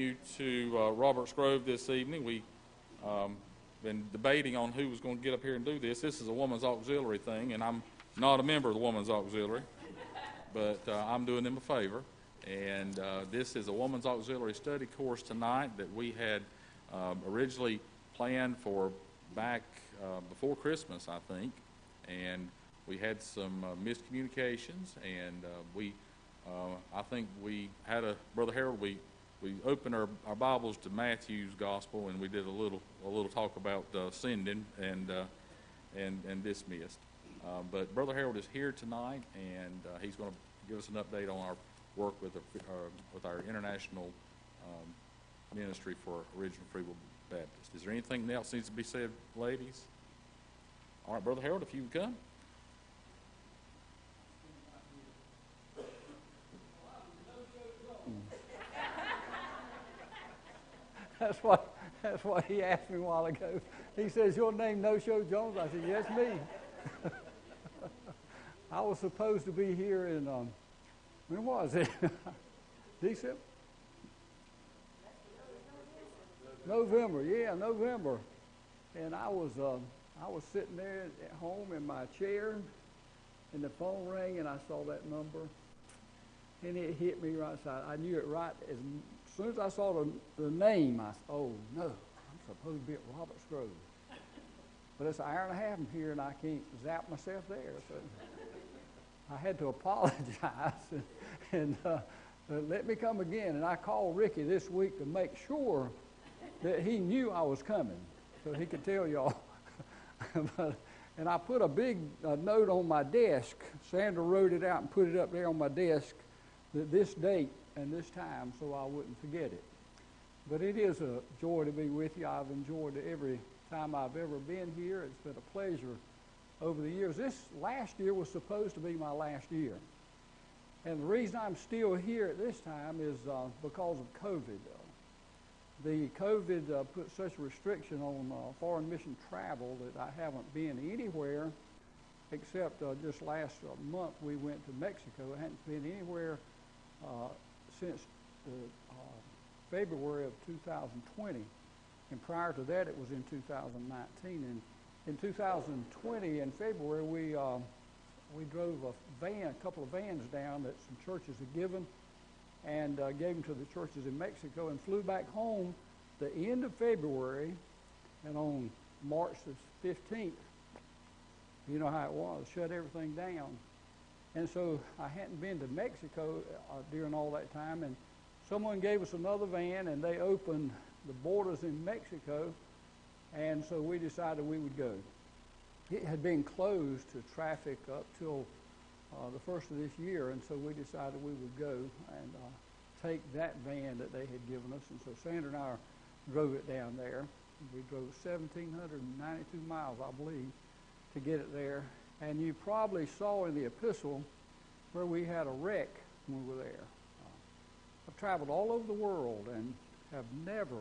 To Roberts Grove this evening. We been debating on who was going to get up here and do this. This is a woman's auxiliary thing, and I'm not a member of the woman's auxiliary, but I'm doing them a favor. And this is a woman's auxiliary study course tonight that we had originally planned for back before Christmas, I think, and we had some miscommunications, and I think we had Brother Harold, we opened our Bibles to Matthew's Gospel, and we did a little talk about sending and dismissed. But Brother Harold is here tonight, and he's going to give us an update on our work with our international ministry for Original Free Will Baptist. Is there anything else needs to be said, ladies? All right, Brother Harold, if you would come. That's what he asked me a while ago. He says, "Your name No Show Jones?" I said, "Yes, me." I was supposed to be here in when was it? December? November, yeah, November. And I was sitting there at home in my chair, and the phone rang, and I saw that number, and it hit me right side. I knew it right as soon as I saw the name. I said, "Oh no, I'm supposed to be at Roberts Grove." But it's an hour and a half from here, and I can't zap myself there. So I had to apologize and let me come again. And I called Ricky this week to make sure that he knew I was coming, so he could tell y'all. And I put a big note on my desk. Sandra wrote it out and put it up there on my desk, that this date and this time, so I wouldn't forget it. But it is a joy to be with you. I've enjoyed it every time I've ever been here. It's been a pleasure over the years. This last year was supposed to be my last year. And the reason I'm still here at this time is because of COVID. The COVID put such a restriction on foreign mission travel that I haven't been anywhere except just last month we went to Mexico. I hadn't been anywhere since February of 2020. And prior to that, it was in 2019. And in 2020, in February, we drove a couple of vans down that some churches had given, and gave them to the churches in Mexico, and flew back home the end of February. And on March the 15th, you know how it was, shut everything down. And so I hadn't been to Mexico during all that time, and someone gave us another van, and they opened the borders in Mexico, and so we decided we would go. It had been closed to traffic up till the first of this year, and so we decided we would go and take that van that they had given us. And so Sandra and I drove it down there. We drove 1,792 miles, I believe, to get it there. And you probably saw in the epistle where we had a wreck when we were there. I've traveled all over the world and have never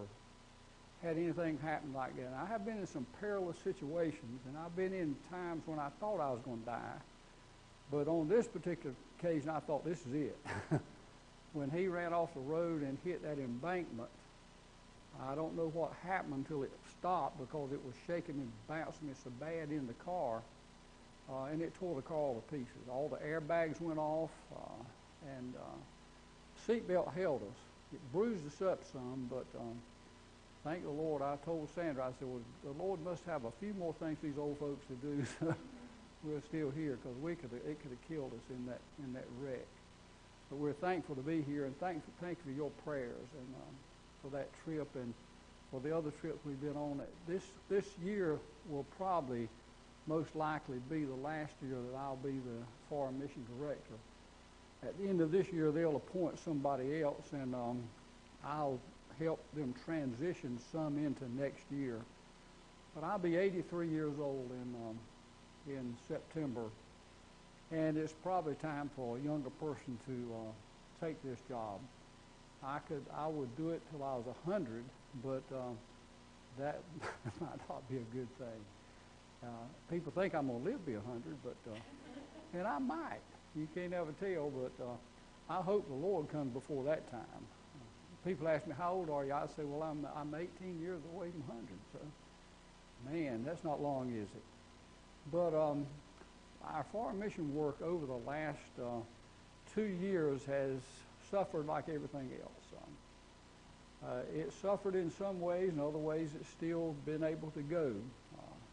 had anything happen like that. And I have been in some perilous situations, and I've been in times when I thought I was going to die. But on this particular occasion, I thought, this is it. When he ran off the road and hit that embankment, I don't know what happened until it stopped, because it was shaking and bouncing me so bad in the car. And it tore the car all to pieces. All the airbags went off, and seatbelt held us. It bruised us up some, but thank the Lord. I told Sandra, I said, well, the Lord must have a few more things for these old folks to do. So we're still here, because it could have killed us in that wreck. But we're thankful to be here, and thank you for your prayers and for that trip and for the other trips we've been on. This year will probably most likely be the last year that I'll be the foreign mission director. At the end of this year, they'll appoint somebody else, and I'll help them transition some into next year. But I'll be 83 years old in September, and it's probably time for a younger person to take this job. I would do it till I was 100, but that might not be a good thing. People think I'm going to live to be 100, but and I might. You can't ever tell, but I hope the Lord comes before that time. people ask me, how old are you? I say, well, I'm 18 years away from 100. So, man, that's not long, is it? But our foreign mission work over the last 2 years has suffered like everything else. It suffered in some ways, in other ways it's still been able to go.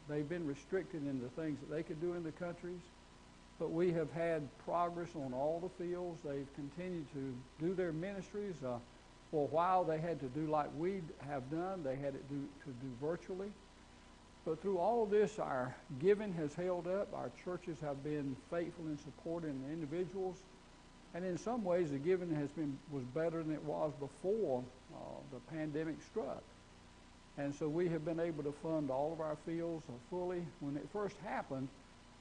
They've been restricted in the things that they could do in the countries, but we have had progress on all the fields. They've continued to do their ministries. For a while they had to do like we have done. They had to do virtually. But through all of this, our giving has held up. Our churches have been faithful in supporting the individuals. And in some ways, the giving was better than it was before the pandemic struck. And so we have been able to fund all of our fields fully. When it first happened,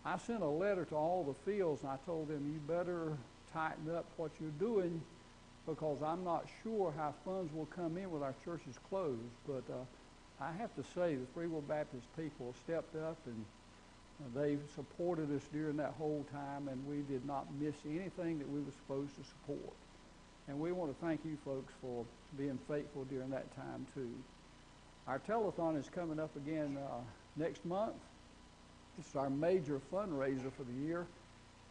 I sent a letter to all the fields, and I told them, you better tighten up what you're doing, because I'm not sure how funds will come in with our churches closed. But I have to say, the Free Will Baptist people stepped up, and they've supported us during that whole time, and we did not miss anything that we were supposed to support. And we want to thank you folks for being faithful during that time too. Our telethon is coming up again next month. This is our major fundraiser for the year,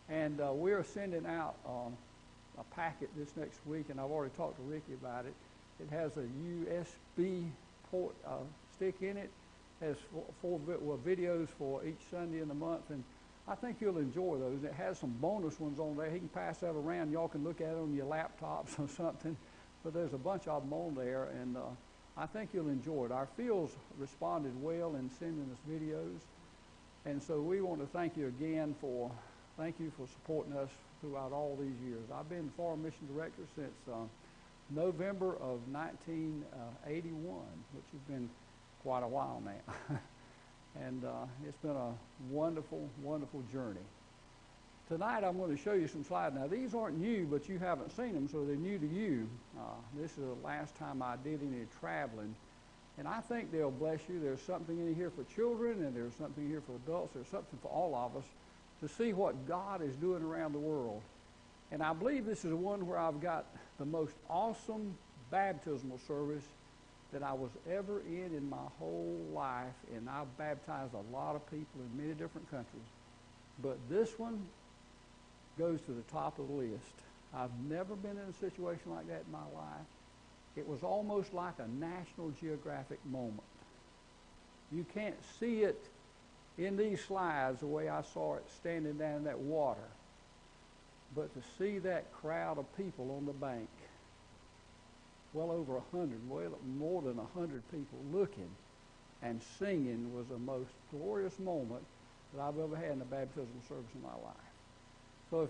and we are sending out a packet this next week, and I've already talked to Ricky about it. It has a USB port stick in it. It has four videos for each Sunday in the month, and I think you'll enjoy those. It has some bonus ones on there. He can pass that around. Y'all can look at it on your laptops or something, but there's a bunch of them on there, and I think you'll enjoy it. Our fields responded well in sending us videos, and so we want to thank you again for supporting us throughout all these years. I've been Foreign Mission Director since November of 1981, which has been quite a while now. And it's been a wonderful, wonderful journey. Tonight I'm going to show you some slides. Now these aren't new, but you haven't seen them, so they're new to you. This is the last time I did any traveling, and I think they'll bless you. There's something in here for children, and there's something here for adults. There's something for all of us to see what God is doing around the world. And I believe this is the one where I've got the most awesome baptismal service that I was ever in my whole life, and I've baptized a lot of people in many different countries. But this one goes to the top of the list. I've never been in a situation like that in my life. It was almost like a National Geographic moment. You can't see it in these slides the way I saw it standing down in that water. But to see that crowd of people on the bank, well over 100, well more than 100 people looking and singing, was the most glorious moment that I've ever had in a baptismal service in my life. So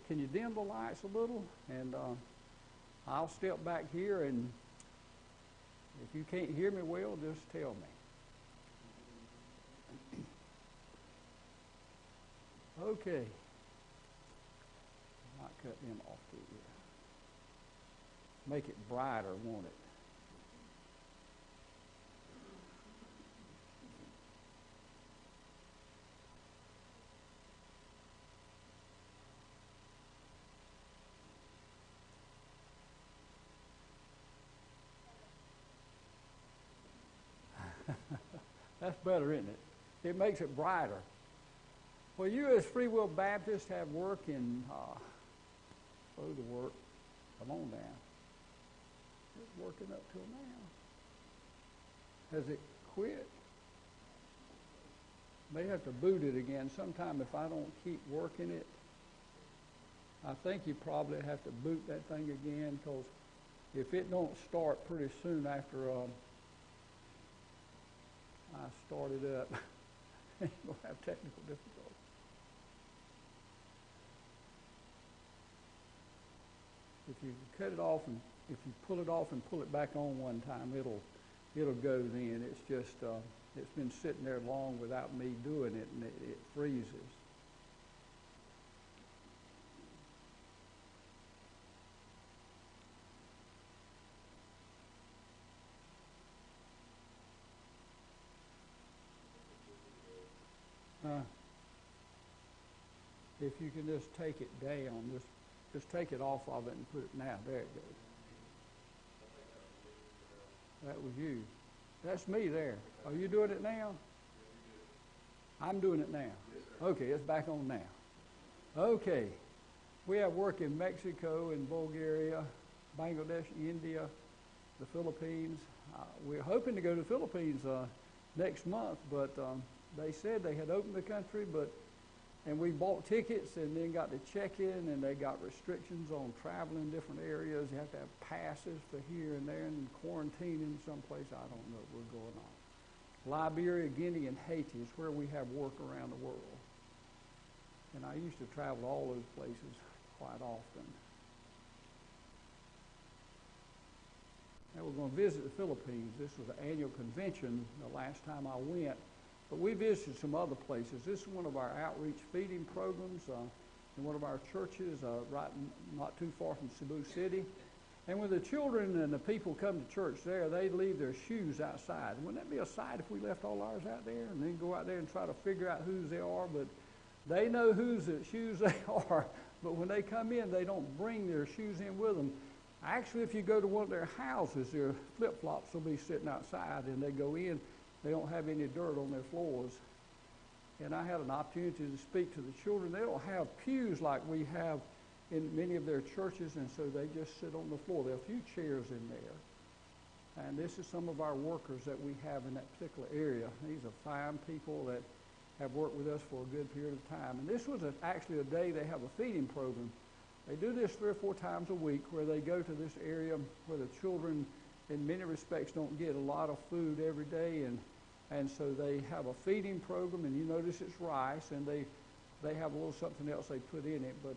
can you dim the lights a little? And I'll step back here, and if you can't hear me well, just tell me. Okay. Might cut them off through here. Make it brighter, won't it? That's better, isn't it? It makes it brighter. Well, you as Free Will Baptists have work in, the work. Come on down. It's working up till now. Has it quit? May have to boot it again sometime if I don't keep working it. I think you probably have to boot that thing again, because if it don't start pretty soon after I start it up, we'll have technical difficulties. If you cut it off, and if you pull it off and pull it back on one time, it'll go then. It's just it's been sitting there long without me doing it, and it freezes. If you can just take it down, just take it off of it and put it now. There it goes. That was you. That's me there. Are you doing it now? I'm doing it now. Okay, it's back on now. Okay. We have work in Mexico, in Bulgaria, Bangladesh, India, the Philippines. We're hoping to go to the Philippines next month, but they said they had opened the country, and we bought tickets and then got to check in, and they got restrictions on traveling different areas. You have to have passes for here and there, and quarantining someplace. I don't know what's going on. Liberia, Guinea, and Haiti is where we have work around the world. And I used to travel to all those places quite often. Now we're going to visit the Philippines. This was an annual convention the last time I went. But we visited some other places. This is one of our outreach feeding programs in one of our churches not too far from Cebu City. And when the children and the people come to church there, they leave their shoes outside. Wouldn't that be a sight if we left all ours out there and then go out there and try to figure out whose they are? But they know whose shoes they are. But when they come in, they don't bring their shoes in with them. Actually, if you go to one of their houses, their flip-flops will be sitting outside, and they go in. They don't have any dirt on their floors. And I had an opportunity to speak to the children. They don't have pews like we have in many of their churches, and so they just sit on the floor. There are a few chairs in there. And this is some of our workers that we have in that particular area. These are fine people that have worked with us for a good period of time. And this was actually a day they have a feeding program. They do this 3 or 4 times a week where they go to this area where the children, in many respects, don't get a lot of food every day. And so they have a feeding program, and you notice it's rice, and they have a little something else they put in it. But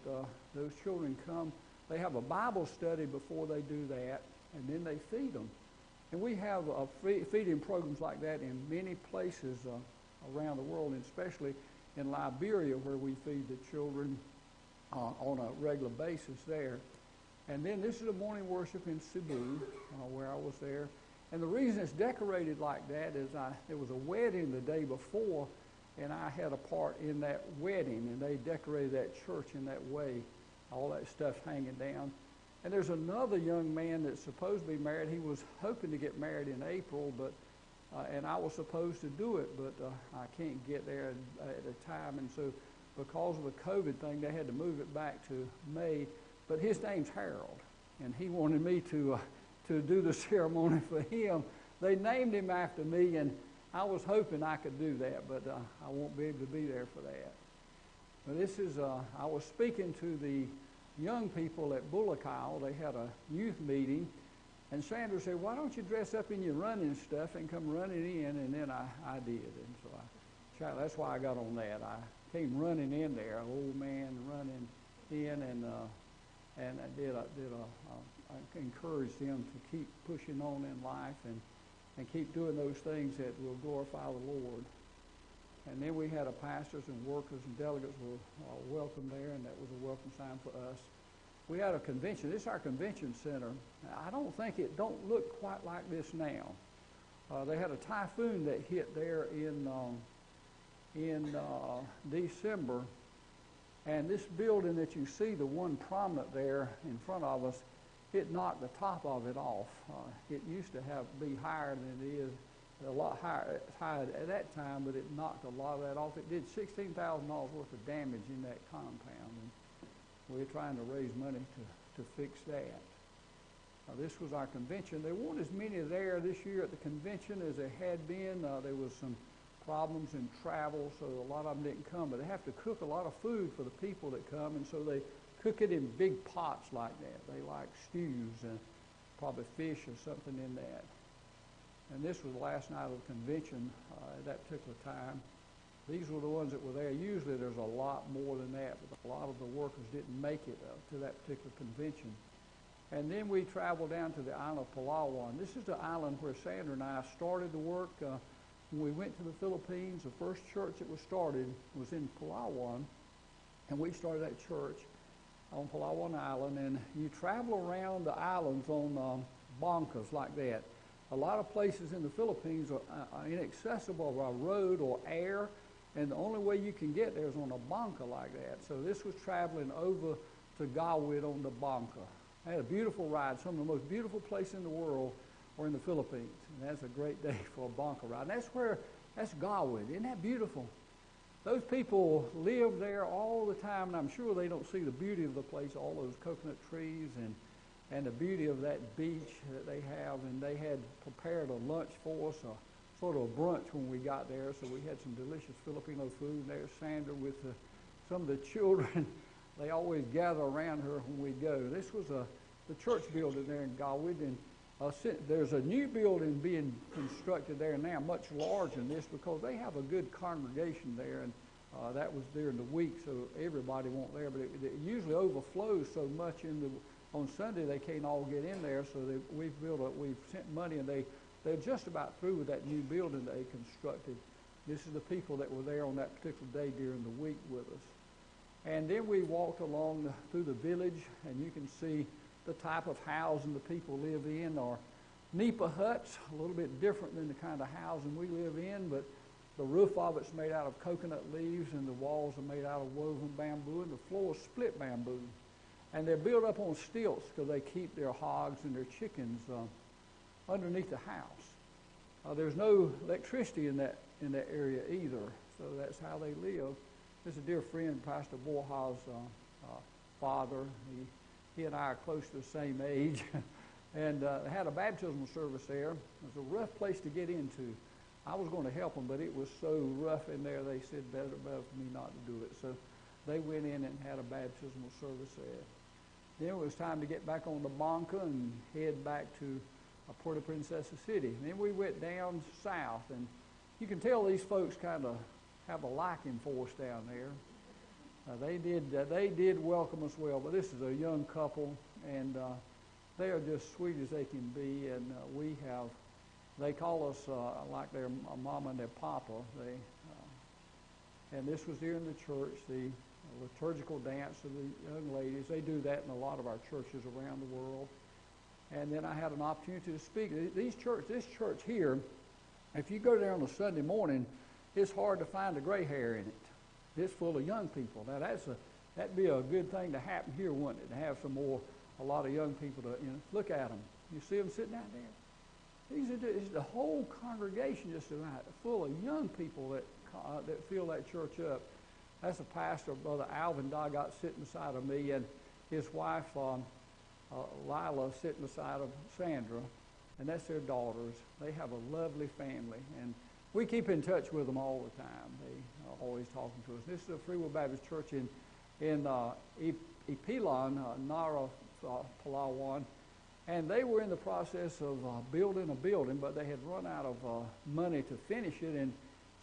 those children come. They have a Bible study before they do that, and then they feed them. And we have feeding programs like that in many places around the world, and especially in Liberia, where we feed the children on a regular basis there. And then this is a morning worship in Cebu, where I was there. And the reason it's decorated like that is there was a wedding the day before, and I had a part in that wedding, and they decorated that church in that way, all that stuff hanging down. And there's another young man that's supposed to be married. He was hoping to get married in April, and I was supposed to do it, but I can't get there at a time. And so because of the COVID thing, they had to move it back to May. But his name's Harold, and he wanted me to do the ceremony for him. They named him after me, and I was hoping I could do that, but I won't be able to be there for that. But this is, I was speaking to the young people at Bulgaria. They had a youth meeting, and Sandra said, "Why don't you dress up in your running stuff and come running in?" And then I did, and so that's why I got on that. I came running in there, an old man running in, and I encouraged them to keep pushing on in life and keep doing those things that will glorify the Lord. And then we had pastors and workers and delegates were welcome there, and that was a welcome sign for us. We had a convention. This is our convention center. I don't think it don't look quite like this now. They had a typhoon that hit there in December, and this building that you see, the one prominent there in front of us, it knocked the top of it off. It used to be higher than it is, a lot higher at that time, but it knocked a lot of that off. It did $16,000 worth of damage in that compound, and we're trying to raise money to fix that. This was our convention. There weren't as many there this year at the convention as there had been. There was some problems in travel, so a lot of them didn't come. But they have to cook a lot of food for the people that come, and so they cook it in big pots like that. They like stews and probably fish or something in that. And this was the last night of the convention at that particular time. These were the ones that were there. Usually there's a lot more than that, but a lot of the workers didn't make it to that particular convention. And then we traveled down to the island of Palawan. This is the island where Sandra and I started the work. When we went to the Philippines, the first church that was started was in Palawan, and we started that church on Palawan Island. And you travel around the islands on bancas like that. A lot of places in the Philippines are inaccessible by road or air, and the only way you can get there is on a banca like that. So this was traveling over to Gawit on the banca. I had a beautiful ride, some of the most beautiful places in the world or in the Philippines. And that's a great day for a bonker ride. And that's Galway. Isn't that beautiful? Those people live there all the time, and I'm sure they don't see the beauty of the place, all those coconut trees and the beauty of that beach that they have. And they had prepared a lunch for us, sort of a brunch when we got there, so we had some delicious Filipino food. And there's Sandra with some of the children. They always gather around her when we go. This was the church building there in Galway, and there's a new building being constructed there now, much larger than this, because they have a good congregation there, and that was during the week, so everybody won't there, but it usually overflows so much on Sunday they can't all get in there, so we've sent money, and they're just about through with that new building they constructed. This is the people that were there on that particular day during the week with us. And then we walked along through the village, and you can see the type of housing the people live in are nipa huts, a little bit different than the kind of housing we live in, but the roof of it's made out of coconut leaves, and the walls are made out of woven bamboo, and the floor is split bamboo. And they're built up on stilts because they keep their hogs and their chickens underneath the house. There's no electricity in that area either, so that's how they live. This is a dear friend, Pastor Borja's father. He and I are close to the same age, and had a baptismal service there. It was a rough place to get into. I was going to help them, but it was so rough in there, they said better for me not to do it. So they went in and had a baptismal service there. Then it was time to get back on the Banca and head back to Puerto Princesa City. And then we went down south, and you can tell these folks kind of have a liking for us down there. They did welcome us well, but this is a young couple, and they are just sweet as they can be. And they call us like their mama and their papa. And this was during the church, the liturgical dance of the young ladies. They do that in a lot of our churches around the world. And then I had an opportunity to speak. This church here, if you go there on a Sunday morning, it's hard to find a gray hair in it. It's full of young people. Now that'd be a good thing to happen here, wouldn't it? To have a lot of young people to look at them. You see them sitting out there. The whole congregation just about full of young people that fill that church up. That's a pastor, Brother Alvin Doggott, sitting beside of me, and his wife Lila sitting beside of Sandra, and that's their daughters. They have a lovely family, and we keep in touch with them all the time. They are always talking to us. This is a Free Will Baptist Church in Ipilan, Nara, Palawan, and they were in the process of building a building, but they had run out of money to finish it, and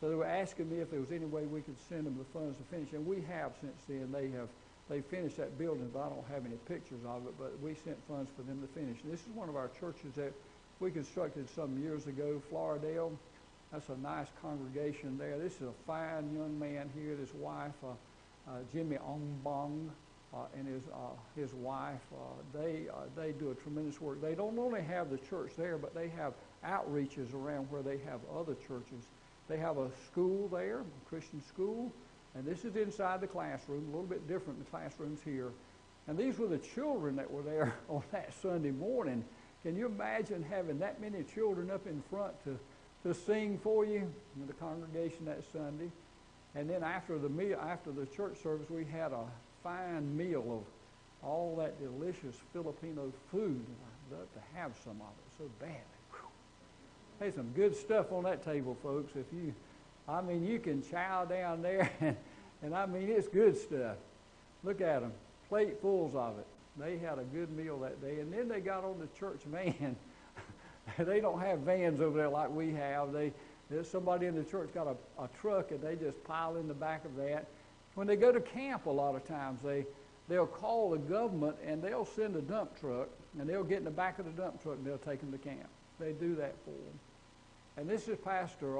so they were asking me if there was any way we could send them the funds to finish, and we have since then. They finished that building, but I don't have any pictures of it, but we sent funds for them to finish. And this is one of our churches that we constructed some years ago, Floridale. That's a nice congregation there. This is a fine young man here, his wife, Jimmy Ongbong, and his wife. They do a tremendous work. They don't only have the church there, but they have outreaches around where they have other churches. They have a school there, a Christian school, and this is inside the classroom, a little bit different than the classrooms here. And these were the children that were there on that Sunday morning. Can you imagine having that many children up in front to sing for you in the congregation that Sunday? And then after the church service, we had a fine meal of all that delicious Filipino food. I'd love to have some of it so badly. Hey, some good stuff on that table, folks. You can chow down there, and I mean, it's good stuff. Look at them, platefuls of it. They had a good meal that day, and then they got on the church van. They don't have vans over there like we have. There's somebody in the church got a truck, and they just pile in the back of that. When they go to camp, a lot of times they'll call the government, and they'll send a dump truck, and they'll get in the back of the dump truck, and they'll take them to camp. They do that for them. And this is Pastor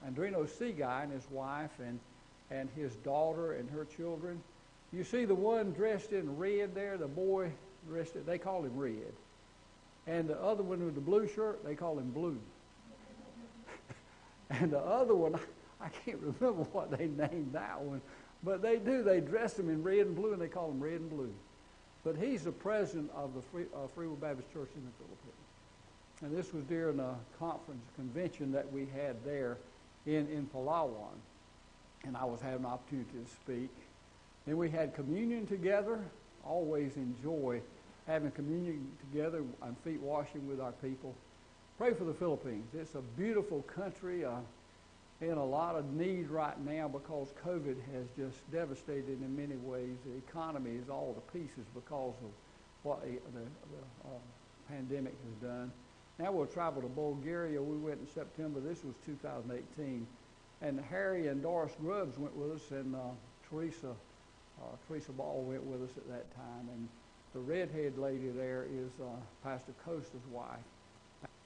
Andrino Seaguy and his wife and his daughter and her children. You see the one dressed in red there, the boy dressed in, they call him Red. And the other one with the blue shirt, they call him Blue. And the other one, I can't remember what they named that one, but they dress them in red and blue, and they call them Red and Blue. But he's the president of the Free Will Baptist Church in the Philippines. And this was during a conference, convention that we had there in Palawan. And I was having an opportunity to speak. Then we had communion together. Always enjoy having communion together and feet washing with our people. Pray for the Philippines. It's a beautiful country in a lot of need right now because COVID has just devastated in many ways. The economy is all to pieces because of what the pandemic has done. Now we'll travel to Bulgaria. We went in September. This was 2018. And Harry and Doris Grubbs went with us, and Teresa Ball went with us at that time. And the redhead lady there is Pastor Costa's wife.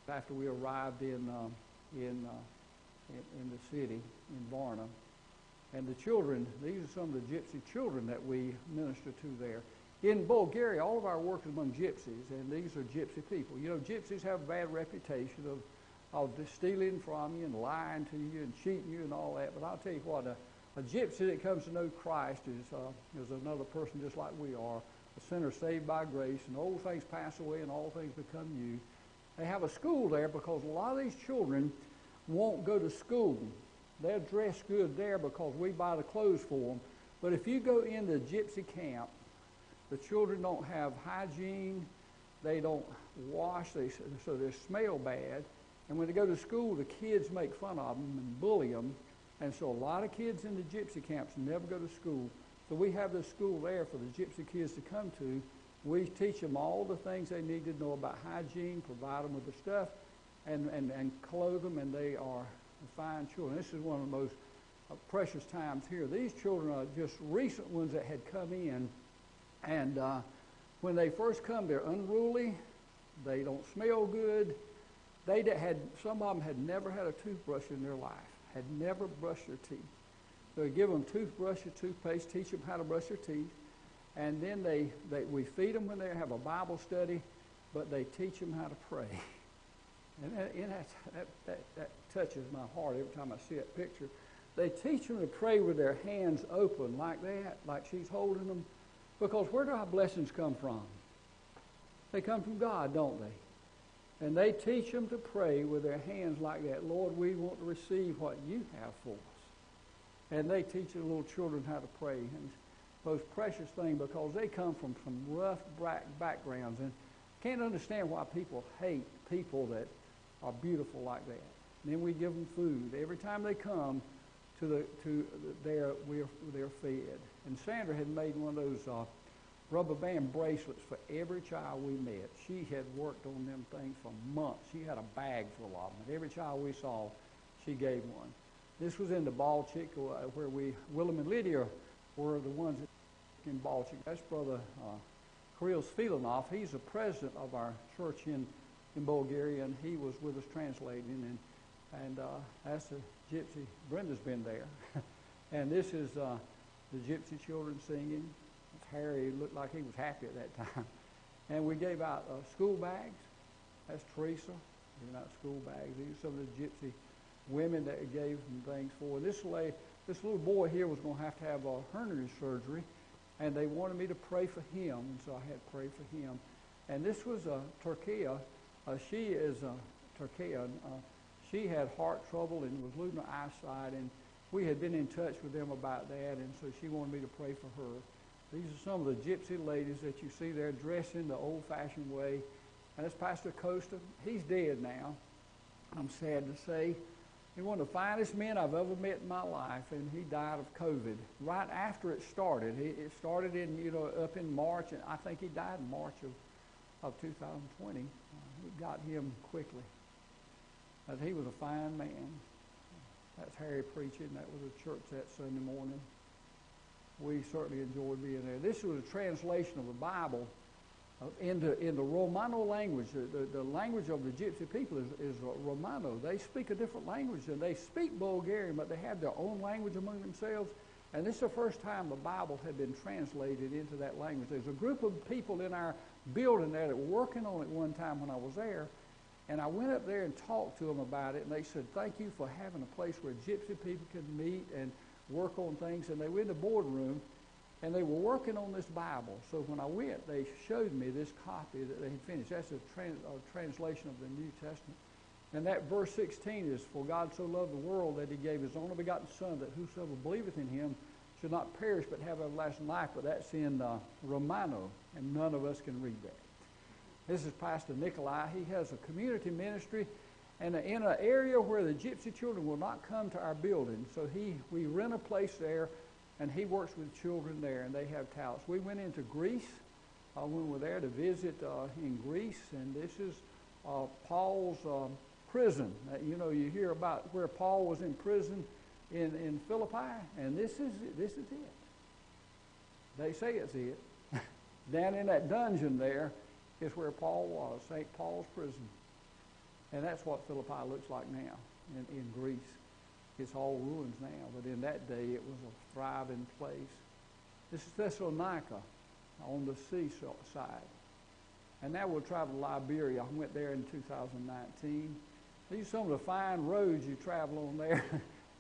After we arrived in the city, in Varna. And the children, these are some of the gypsy children that we minister to there. In Bulgaria, all of our work is among gypsies, and these are gypsy people. You know, gypsies have a bad reputation of stealing from you and lying to you and cheating you and all that. But I'll tell you what, a gypsy that comes to know Christ is another person just like we are, a sinner saved by grace, and old things pass away and all things become new. They have a school there because a lot of these children won't go to school. They're dressed good there because we buy the clothes for them. But if you go into gypsy camp, the children don't have hygiene, they don't wash, so they smell bad. And when they go to school, the kids make fun of them and bully them. And so a lot of kids in the gypsy camps never go to school. So we have this school there for the gypsy kids to come to. We teach them all the things they need to know about hygiene, provide them with the stuff, and clothe them, and they are fine children. This is one of the most precious times here. These children are just recent ones that had come in, and when they first come, they're unruly. They don't smell good. Some of them had never had a toothbrush in their life, had never brushed their teeth. So we give them toothbrush or toothpaste, teach them how to brush their teeth, and then we feed them when they have a Bible study, but they teach them how to pray. And that touches my heart every time I see that picture. They teach them to pray with their hands open like that, like she's holding them, because where do our blessings come from? They come from God, don't they? And they teach them to pray with their hands like that. Lord, we want to receive what you have for us. And they teach the little children how to pray. And it's the most precious thing because they come from some rough backgrounds and can't understand why people hate people that are beautiful like that. And then we give them food. Every time they come they're fed. And Sandra had made one of those rubber band bracelets for every child we met. She had worked on them things for months. She had a bag full of them. And every child we saw, she gave one. This was in the Baltic where Willem and Lydia were the ones in Baltic. That's Brother Kirill Svilanov. He's the president of our church in Bulgaria, and he was with us translating. And that's the gypsy. Brenda's been there. And this is the gypsy children singing. Harry looked like he was happy at that time. And we gave out school bags. That's Teresa giving out school bags. These are some of the gypsy women that gave them things for. This little boy here was going to have a hernia surgery, and they wanted me to pray for him, and so I had to pray for him. And this was Turkia. She is Turkia. She had heart trouble and was losing her eyesight, and we had been in touch with them about that, and so she wanted me to pray for her. These are some of the gypsy ladies that you see there dressed in the old-fashioned way. And that's Pastor Costa. He's dead now, I'm sad to say. He's one of the finest men I've ever met in my life, and he died of COVID right after it started. It started up in March, and I think he died in March of 2020. It got him quickly. But he was a fine man. That's Harry preaching. That was a church that Sunday morning. We certainly enjoyed being there. This was a translation of the Bible in the Romano language. The language of the gypsy people is Romano. They speak a different language, and they speak Bulgarian, but they have their own language among themselves. And this is the first time the Bible had been translated into that language. There's a group of people in our building there that were working on it one time when I was there. And I went up there and talked to them about it, and they said, thank you for having a place where gypsy people can meet and work on things. And they were in the boardroom, And they were working on this Bible. So when I went, they showed me this copy that they had finished. That's a translation of the New Testament. And that verse 16 is, "For God so loved the world that he gave his only begotten Son, that whosoever believeth in him should not perish but have everlasting life." But that's in Romano, and none of us can read that. This is Pastor Nikolai. He has a community ministry and in an area where the gypsy children will not come to our building. So we rent a place there, and he works with children there, and they have talents. We went into Greece when we were there to visit in Greece, and this is Paul's prison. You hear about where Paul was in prison in Philippi, and this is it. They say it's it. Down in that dungeon there is where Paul was, St. Paul's prison. And that's what Philippi looks like now in Greece. It's all ruins now, but in that day it was a thriving place. This is Thessalonica on the seaside. And now we'll travel to Liberia. I went there in 2019. These are some of the fine roads you travel on there.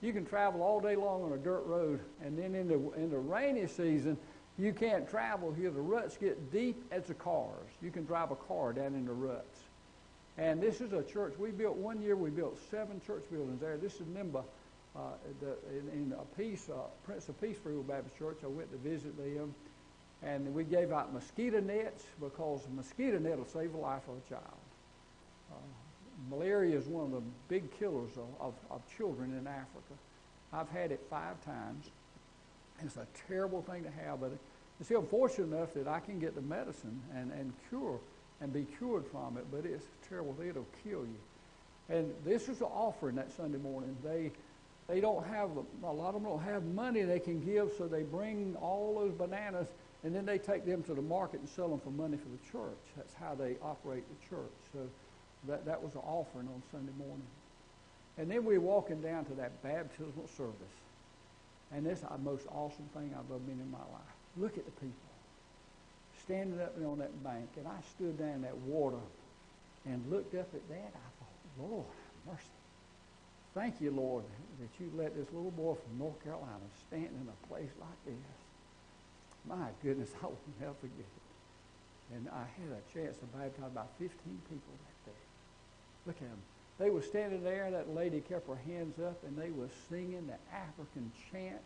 You can travel all day long on a dirt road, and then in the rainy season, you can't travel here. The ruts get deep as the cars. You can drive a car down in the ruts. And this is a church. We built 1 year, we built 7 church buildings there. This is Nimba, in Prince of Peace Free Baptist Church. I went to visit them. And we gave out mosquito nets because a mosquito net will save the life of a child. Malaria is one of the big killers of children in Africa. I've had it 5 times. It's a terrible thing to have, but it's unfortunate enough that I can get the medicine and cure and be cured from it, but it's a terrible thing. It'll kill you. And this is an offering that Sunday morning. They don't have, a lot of them don't have money they can give, so they bring all those bananas, and then they take them to the market and sell them for money for the church. That's how they operate the church. So that was an offering on Sunday morning. And then we're walking down to that baptismal service. And this is the most awesome thing I've ever been in my life. Look at the people standing up there on that bank. And I stood down in that water and looked up at that. I thought, Lord, have mercy. Thank you, Lord, that you let this little boy from North Carolina stand in a place like this. My goodness, I will never forget it. And I had a chance to baptize about 15 people that day. Look at them. They were standing there, and that lady kept her hands up, and they were singing the African chant.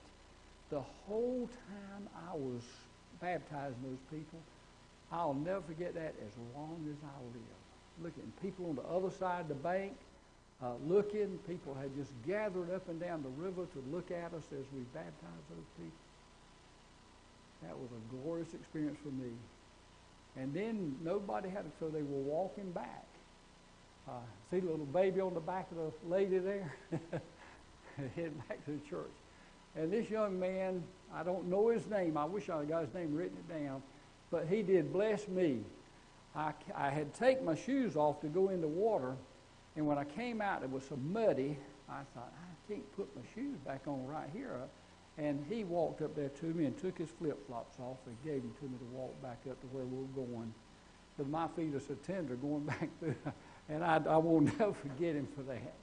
The whole time I was baptizing those people, I'll never forget that as long as I live. Looking, people on the other side of the bank, looking. People had just gathered up and down the river to look at us as we baptized those people. That was a glorious experience for me. And then nobody had it, so they were walking back. See the little baby on the back of the lady there? Heading back to the church. And this young man, I don't know his name. I wish I had got his name written it down. But he did bless me. I had taken my shoes off to go in the water. And when I came out, it was so muddy. I thought, I can't put my shoes back on right here. And he walked up there to me and took his flip-flops off and gave them to me to walk back up to where we were going. But my feet are so tender going back through. And I will never forget him for that.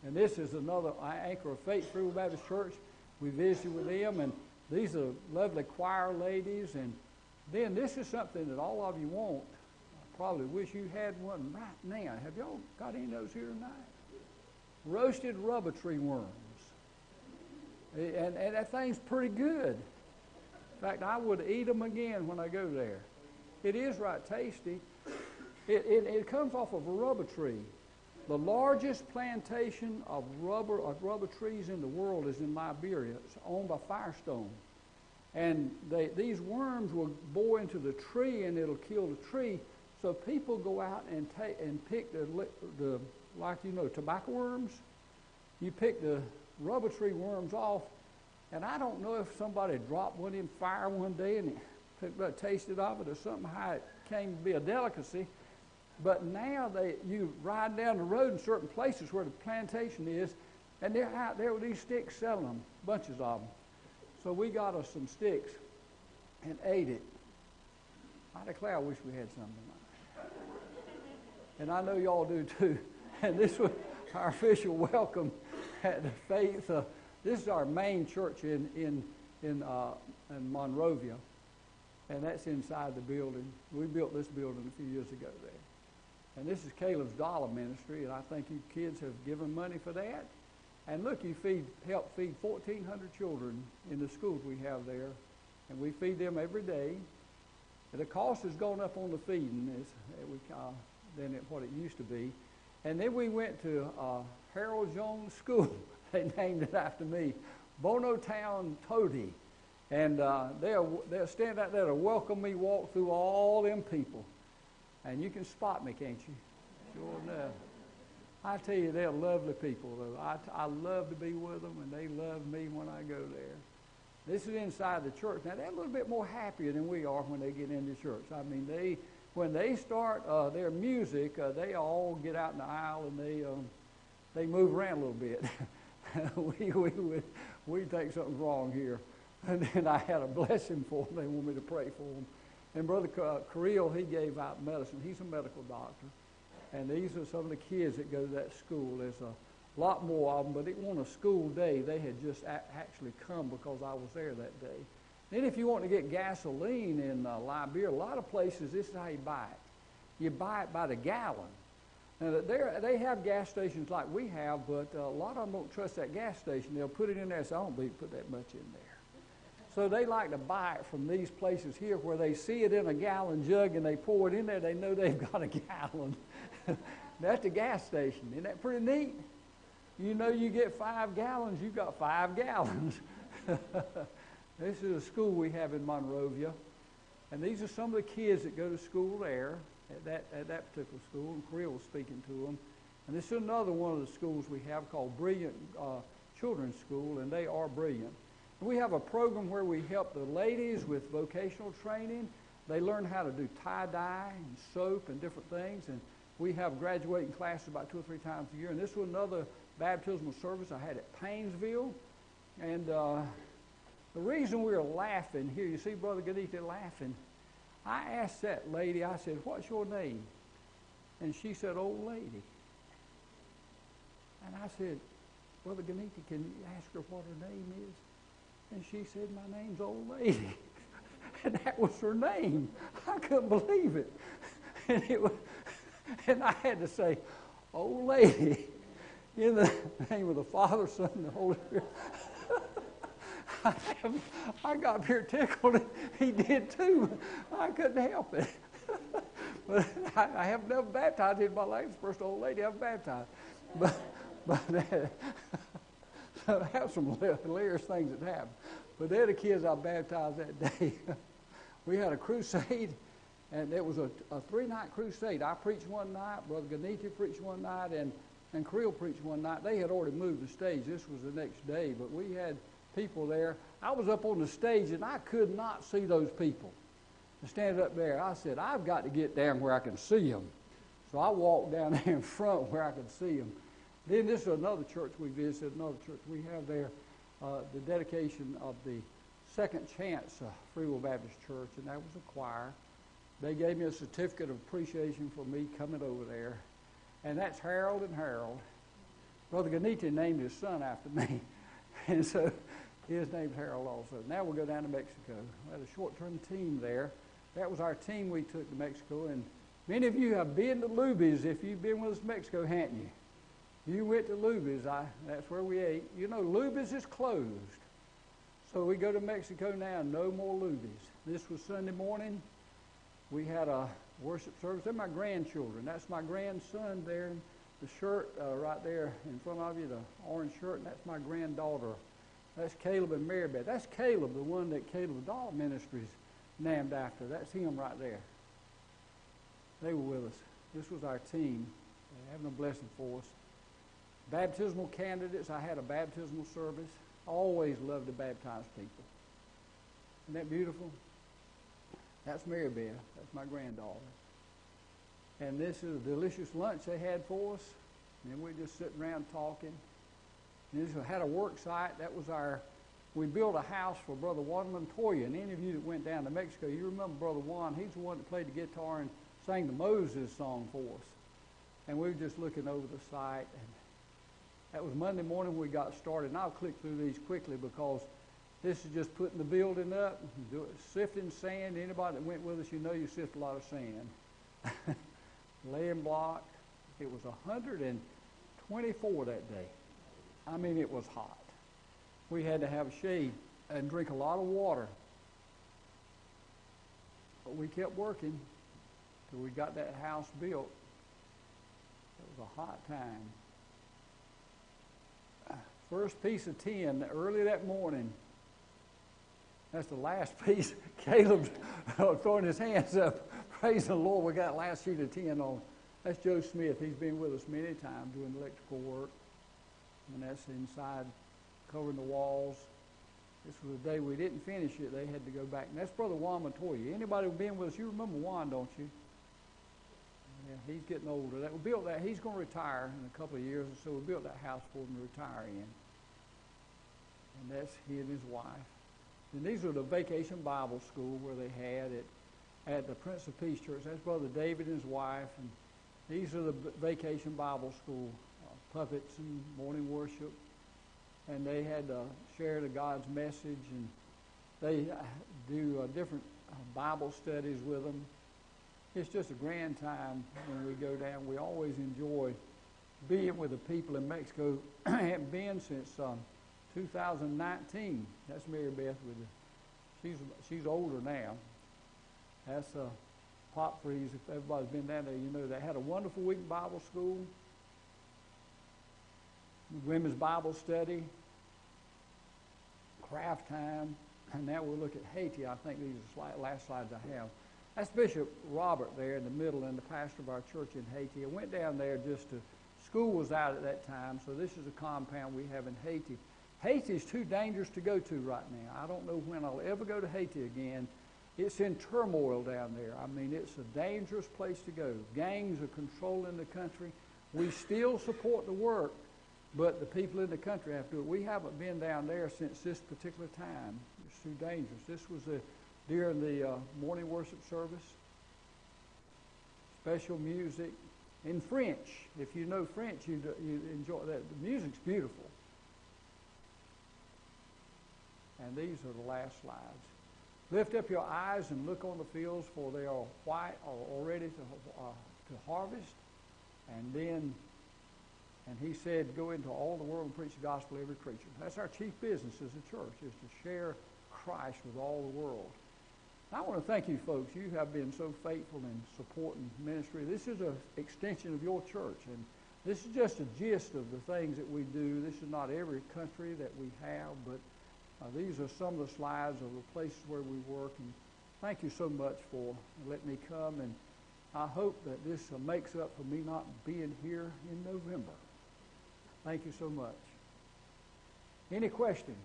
And this is another Anchor of Faith Free Baptist Church. We visited with them, and these are lovely choir ladies. And then this is something that all of you want. I probably wish you had one right now. Have y'all got any of those here tonight? Roasted rubber tree worms. And that thing's pretty good. In fact, I would eat them again when I go there. It is right tasty. It comes off of a rubber tree. The largest plantation of rubber trees in the world is in Liberia. It's owned by Firestone. And these worms will bore into the tree, and it'll kill the tree. So people go out and pick the tobacco worms. You pick the rubber tree worms off, and I don't know if somebody dropped one in fire one day and it tasted of it or something, how it came to be a delicacy. But now you ride down the road in certain places where the plantation is, and they're out there with these sticks selling them, bunches of them. So we got us some sticks and ate it. I declare I wish we had some tonight. And I know y'all do too. And this was our official welcome at the Faith. This is our main church in in Monrovia, and that's inside the building. We built this building a few years ago there. And this is Caleb's Dollar Ministry, and I think you kids have given money for that. And look, you help feed 1,400 children in the schools we have there, and we feed them every day. And the cost has gone up on the feeding than what it used to be. And then we went to Harold Jones School. They named it after me, Bono Town Toady. And they'll stand out there to welcome me, walk through all them people. And you can spot me, can't you? Sure enough. I tell you, they're lovely people, though. I love to be with them, and they love me when I go there. This is inside the church. Now, they're a little bit more happier than we are when they get into church. I mean, when they start their music, they all get out in the aisle, and they move around a little bit. we think something's wrong here. And then I had a blessing for them. They want me to pray for them. And Brother Creel, he gave out medicine. He's a medical doctor. And these are some of the kids that go to that school. There's a lot more of them, but it wasn't a school day. They had just actually come because I was there that day. Then if you want to get gasoline in Liberia, a lot of places, this is how you buy it. You buy it by the gallon. Now, they have gas stations like we have, but a lot of them don't trust that gas station. They'll put it in there and say, I don't believe you put that much in there. So they like to buy it from these places here where they see it in a gallon jug and they pour it in there. They know they've got a gallon. That's the gas station. Isn't that pretty neat? You know you get 5 gallons, you've got 5 gallons. This is a school we have in Monrovia. And these are some of the kids that go to school there at that particular school. And Creel was speaking to them. And this is another one of the schools we have called Brilliant Children's School, and they are brilliant. We have a program where we help the ladies with vocational training. They learn how to do tie-dye and soap and different things. And we have graduating classes about 2 or 3 times a year. And this was another baptismal service I had at Painesville. And the reason we were laughing here, you see Brother Ganita laughing. I asked that lady, I said, what's your name? And she said, Old Lady. And I said, Brother Ganita, can you ask her what her name is? And she said, my name's Old Lady. And that was her name. I couldn't believe it. And I had to say, Old Lady, in the name of the Father, Son, and the Holy Spirit. I got up here tickled. He did too. I couldn't help it. But I have never baptized in my life. It's the first old lady I've baptized. But I have some hilarious things that happened. But they're the kids I baptized that day. We had a crusade, and it was a 3-night crusade. I preached one night, Brother Ganita preached one night, and Creel preached one night. They had already moved the stage. This was the next day, but we had people there. I was up on the stage, and I could not see those people. I stand up there. I said, I've got to get down where I can see them. So I walked down there in front where I could see them. Then this is another church we visited, another church we have there, the dedication of the Second Chance Free Will Baptist Church, and that was a choir. They gave me a certificate of appreciation for me coming over there, and that's Harold and Harold. Brother Ganita named his son after me, and so his name's Harold also. Now we'll go down to Mexico. We had a short-term team there. That was our team we took to Mexico, and many of you have been to Luby's if you've been with us to Mexico, haven't you? You went to Luby's. That's where we ate. You know, Luby's is closed. So we go to Mexico now, no more Luby's. This was Sunday morning. We had a worship service. They're my grandchildren. That's my grandson there. The shirt right there in front of you, the orange shirt, and that's my granddaughter. That's Caleb and Mary Beth. That's Caleb, the one that Caleb Dollar Ministries named after. That's him right there. They were with us. This was our team. Having a blessing for us. Baptismal candidates, I had a baptismal service. I always loved to baptize people. Isn't that beautiful? That's Mary Beth. That's my granddaughter. And this is a delicious lunch they had for us. And we're just sitting around talking. And this had a work site. That was we built a house for Brother Juan Montoya. And any of you that went down to Mexico, you remember Brother Juan. He's the one that played the guitar and sang the Moses song for us. And we were just looking over the site. And that was Monday morning we got started. And I'll click through these quickly because This is just putting the building up, sifting sand. Anybody that went with us, you know you sift a lot of sand. Laying block. It was 124 that day. I mean, it was hot. We had to have shade and drink a lot of water. But we kept working till we got that house built. It was a hot time. First piece of tin early that morning. That's the last piece. Caleb's throwing his hands up. Praise the Lord, we got the last sheet of tin on. That's Joe Smith. He's been with us many times doing electrical work. And that's inside, covering the walls. This was the day we didn't finish it. They had to go back. And that's Brother Juan Montoya. Anybody who's been with us, you remember Juan, don't you? Yeah, he's getting older. We built that. He's going to retire in a couple of years, and so we built that house for him to retire in. And that's he and his wife. And these are the Vacation Bible School where they had it at the Prince of Peace Church. That's Brother David and his wife. And these are the Vacation Bible School puppets and morning worship. And they had shared God's message, and they do different Bible studies with them. It's just a grand time when we go down. We always enjoy being with the people in Mexico. Haven't been since 2019. That's Mary Beth with you. She's older now. That's Pop Freeze. If everybody's been down there, you know they had a wonderful week in Bible school, women's Bible study, craft time, and now we'll look at Haiti. I think these are the last slides I have. That's Bishop Robert there in the middle and the pastor of our church in Haiti. I went down there school was out at that time, so this is a compound we have in Haiti. Haiti is too dangerous to go to right now. I don't know when I'll ever go to Haiti again. It's in turmoil down there. I mean, it's a dangerous place to go. Gangs are controlling the country. We still support the work, but the people in the country have to do it. We haven't been down there since this particular time. It's too dangerous. This was during the morning worship service. Special music in French. If you know French, you enjoy that. The music's beautiful. And these are the last slides. Lift up your eyes and look on the fields, for they are white or already to harvest. And he said, go into all the world and preach the gospel to every creature. That's our chief business as a church, is to share Christ with all the world. I want to thank you folks. You have been so faithful in supporting ministry. This is an extension of your church, and this is just a gist of the things that we do. This is not every country that we have, but these are some of the slides of the places where we work. And thank you so much for letting me come, and I hope that this makes up for me not being here in November. Thank you so much. Any questions?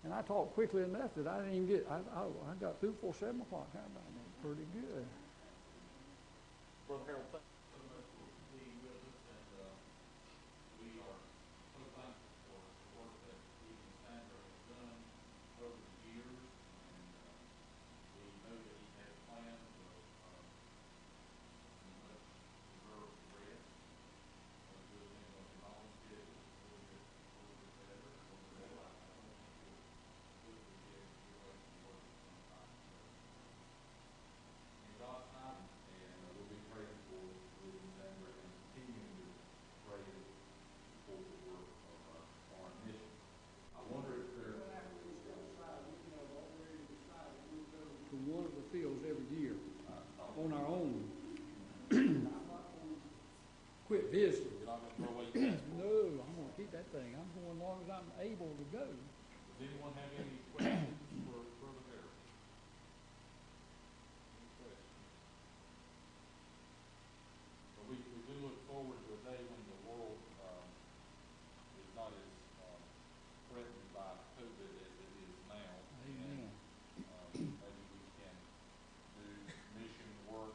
And I talked quickly enough that I didn't even get, I got through before 7 o'clock. How about that? Pretty good. Brother Harold, thank you so much for being with us, and we are so thankful for the work that he and Sandra have done over the years, and we know that he has plans of much deserved rest. Those good things on his own schedule, a little bit better, a little bit more. I don't think he'll be able to get away from work sometime. In God's time, and we'll be praying for Liz and Sandra and continuing to pray to support the work of our foreign mission. I wonder if there. To one of the fields every year on our own. I'm not going to quit visiting. You're not going to throw away your passport? No, I'm going to keep that thing. I'm going as long as I'm able to go. Does anyone have any questions for Brother Harold? Any questions? Well, we do look forward to a day when the world is not as threatened by COVID as it is now. Amen. And maybe we can do mission work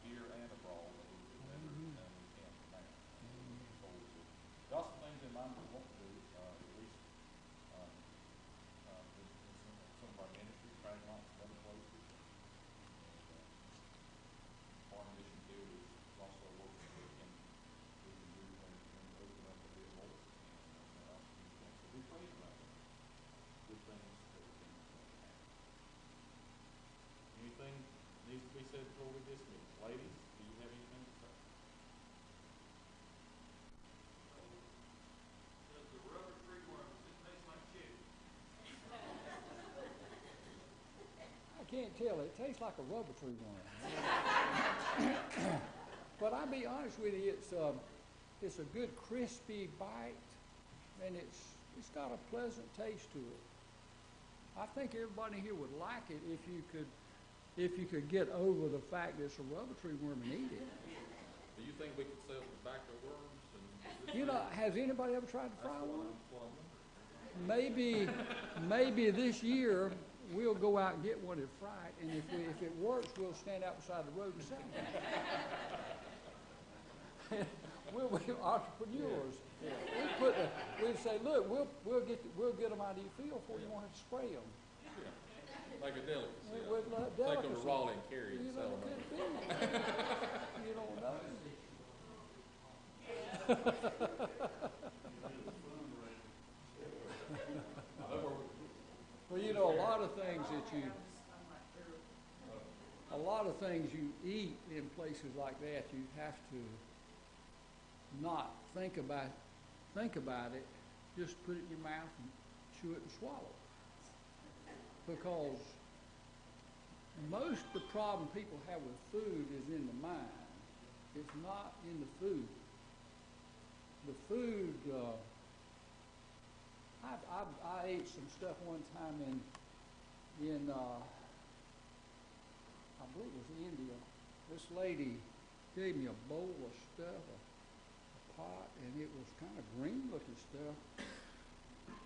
here and abroad a little bit better than we can now. Looking forward to it. Got some things in mind we want to do, at least the said before we dismiss. Ladies, do you have anything to say? Does the rubber tree worm, does it taste like chicken? I can't tell. It tastes like a rubber tree worm. But I'll be honest with you, it's a good crispy bite, and it's got a pleasant taste to it. I think everybody here would like it if you could get over the fact that it's a rubber tree worm and eat it. Do you think we could sell tobacco worms? You know, has anybody ever tried to fry That's one? what I'm wondering. Maybe this year we'll go out and get one and fry it, and if it works, we'll stand out beside the road and sell it. We'll be entrepreneurs. Yeah. We'd say, look, we'll get them out of your field before you want to spray them. Yeah. Like a delicacy. With Take them to Raleigh and carry and sell them. You don't know. Well, you know, a lot of things you eat in places like that, you have to not think about it. Just put it in your mouth and chew it and swallow it. Because most of the problem people have with food is in the mind. It's not in the food. The food, I ate some stuff one time in I believe it was India. This lady gave me a bowl of stuff, a pot, and it was kind of green looking stuff,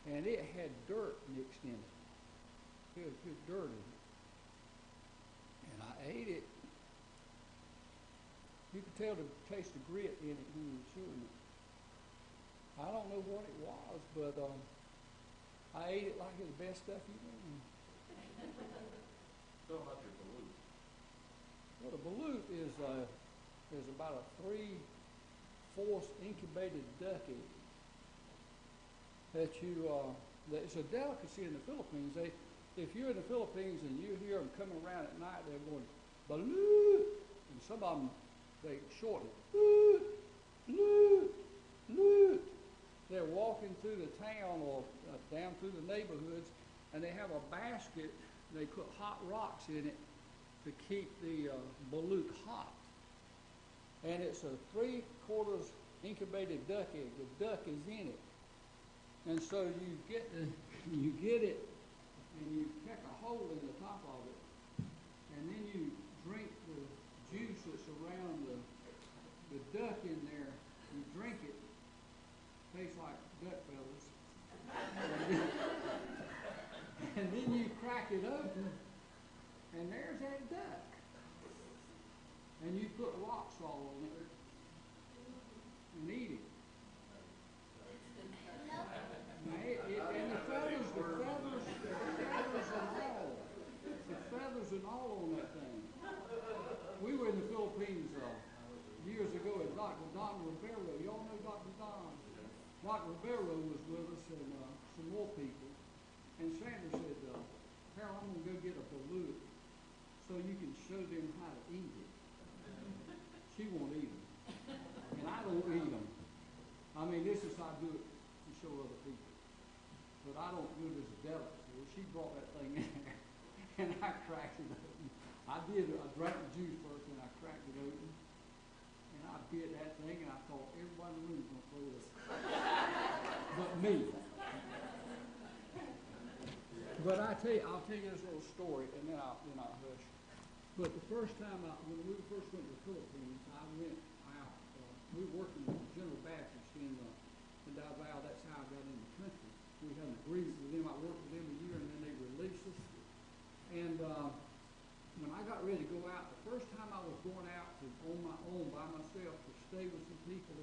and it had dirt mixed in it. It was just dirt in it. And I ate it. You could tell the taste of grit in it when you were chewing it. I don't know what it was, but I ate it like it was the best stuff you ever eaten. Tell them about your balut. Well, the balut is about a 3/4 incubated duck egg it's a delicacy in the Philippines. If you're in the Philippines and you hear them coming around at night, they're going balut, and some of them they shorten it. Balut, balut, balut. They're walking through the town or down through the neighborhoods, and they have a basket. They put hot rocks in it to keep the balut hot. And it's a 3/4 incubated duck egg. The duck is in it. And so you get it, and you peck a hole in the top of it, and then you drink the juice that's around the duck in there. You drink it. Tastes like duck feathers. And then you crack it open, and there's that duck. And you put rock salt on it and eat it. And the feathers and all on that thing. We were in the Philippines years ago at Dr. Don Rivero. Y'all know Dr. Don? Dr. Rivero was with us and some more people. And Sandra said, Harold, I'm going to go get a balut so you can show them how to eat it. She won't eat them. And I don't eat them. I mean, this is how I do it to show other people. But I don't do it as a delicacy. Well, she brought that thing in there, and I cracked it open. I drank the juice first, and I cracked it open. And I bit that thing, and I thought everybody in the room was going to throw this. But me. But I'll tell you this little story, and then I'll hush. But the first time, when we first went to the Philippines, I went out. We were working with General Baptist in Davao. That's how I got in the country. We had an agreement with them. I worked with them a year, and then they released us. And when I got ready to go out, the first time I was going out on my own by myself to stay with some people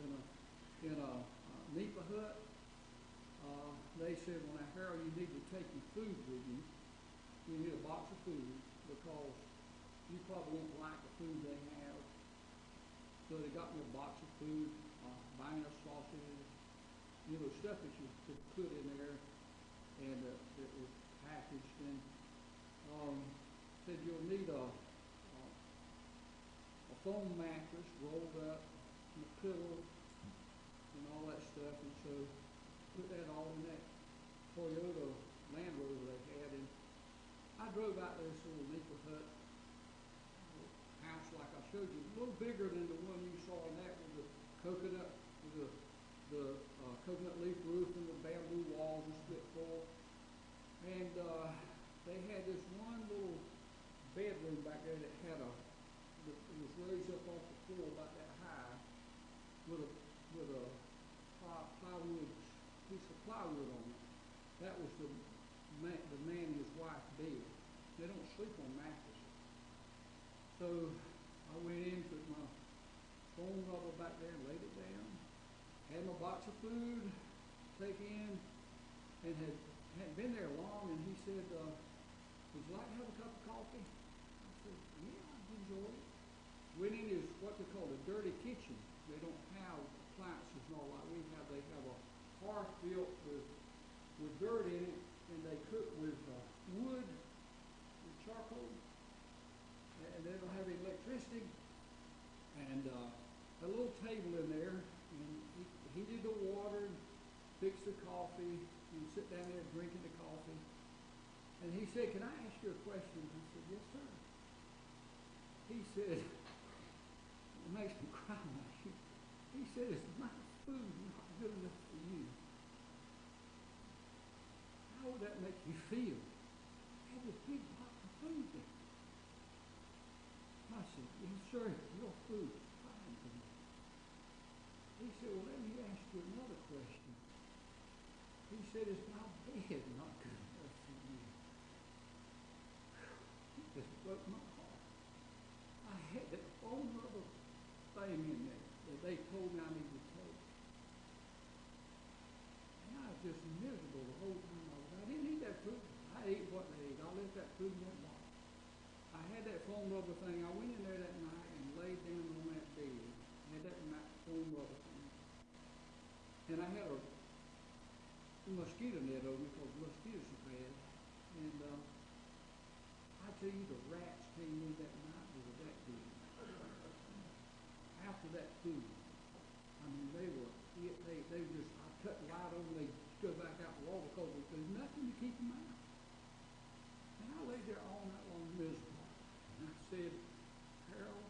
in a nipa hut, they said, well, now, Harold, you need to take your food with you. You need a box of food because you probably won't like the food they have. So they got me a box of food, buying us sausage, stuff that you could put in there and that was packaged. And said you'll need a foam mattress rolled up, and a pillow, and all that stuff, and so put that all in that Toyota Land Rover they had, and I drove out there, this little Nika hut house like I showed you, a little bigger than the one you saw in that with the coconut, with the coconut leaf roof and the bamboo walls and split floor. And they had this one little bedroom back there that had it was raised up off the floor about that high with a plywood, piece of plywood on it. That was the man and his wife bed. They don't sleep on mattresses. So I went in, put my foam rubber back there, laid it down, had my box of food, take in, and hadn't been there long, and he said, would you like to have a cup of coffee? I said, yeah, I'd enjoy it. Went in is what they call a dirty kitchen. They don't have appliances and all like we have. They have a hearth built with dirt in it, and they cook with wood, with charcoal, and they don't have any electricity. And a little table in there, and he did the water, and fixed the coffee, and sit down there drinking the coffee. And he said, can I ask you a question? I said, yes, sir. He said, it makes me cry. He said, is my food not good enough for you? How would that make you feel? I had this big box of food there. I said, yes, sir, your food is fine for me. He said, well, let me ask you another question. He said, is my bed not good enough for you? It just broke my heart. I had that whole other thing in there that they told me I needed to take. And I was just miserable the whole time I didn't eat that food. I ate what they ate. I left that food in that box. I had that foam rubber thing. I went in there that night and laid down on that bed. I had that foam rubber thing. And I had a mosquito net over me because mosquitoes are bad. And I tell you, the rats came in that night with that big. After that food, I mean, they were just, I cut light on them, they go back out the wall because there's nothing to keep them out. And I laid there all night long miserable. And I said, Harold,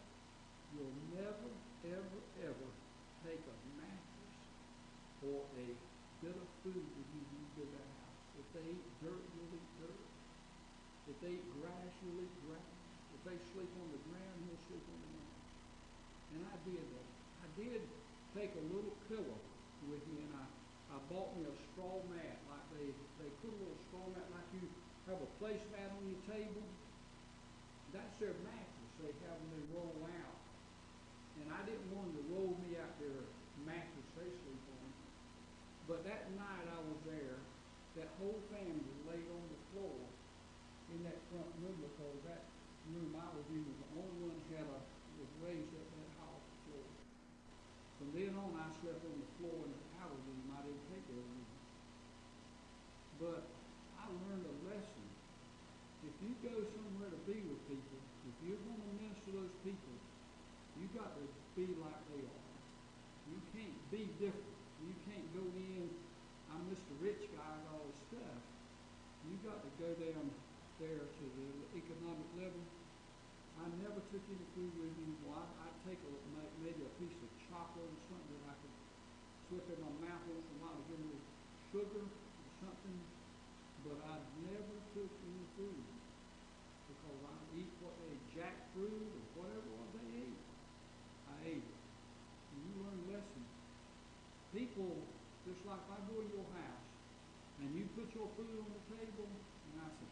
you'll never, ever, ever take a mattress or a bit of food with you when you go to that house. If they eat dirt, you'll eat dirt. If they eat grass, you'll eat grass. If they sleep on the ground, you'll sleep on the ground. And I did that. I did take a little pillow with me, and I bought me a straw mat. Like they put a little straw mat like you have a placemat on your table. That's their mattress they have when they roll out. And I didn't want them to roll me out their mattress they sleep on. But that night I was there, that whole family laid on the floor in that front room because that room I was in was the only one that was raised up that house floor. From then on I slept on the floor in the outer room. I didn't take that room. But I learned a lesson. If you go somewhere to be with people, if you're going to minister to those people, you got to be like they are. You can't be different. You can't go in, I'm Mr. Rich Guy and all this stuff. You got to go down there to the economic level. I never took any food with me. Well, I'd take maybe a piece of chocolate or something that I could slip in my mouth once in a while to give me sugar or something. But I never took any food because I eat what they jackfruit or whatever they ate. I ate it. And you learn a lesson. People, just like if I go in your house and you put your food on the table, and I say,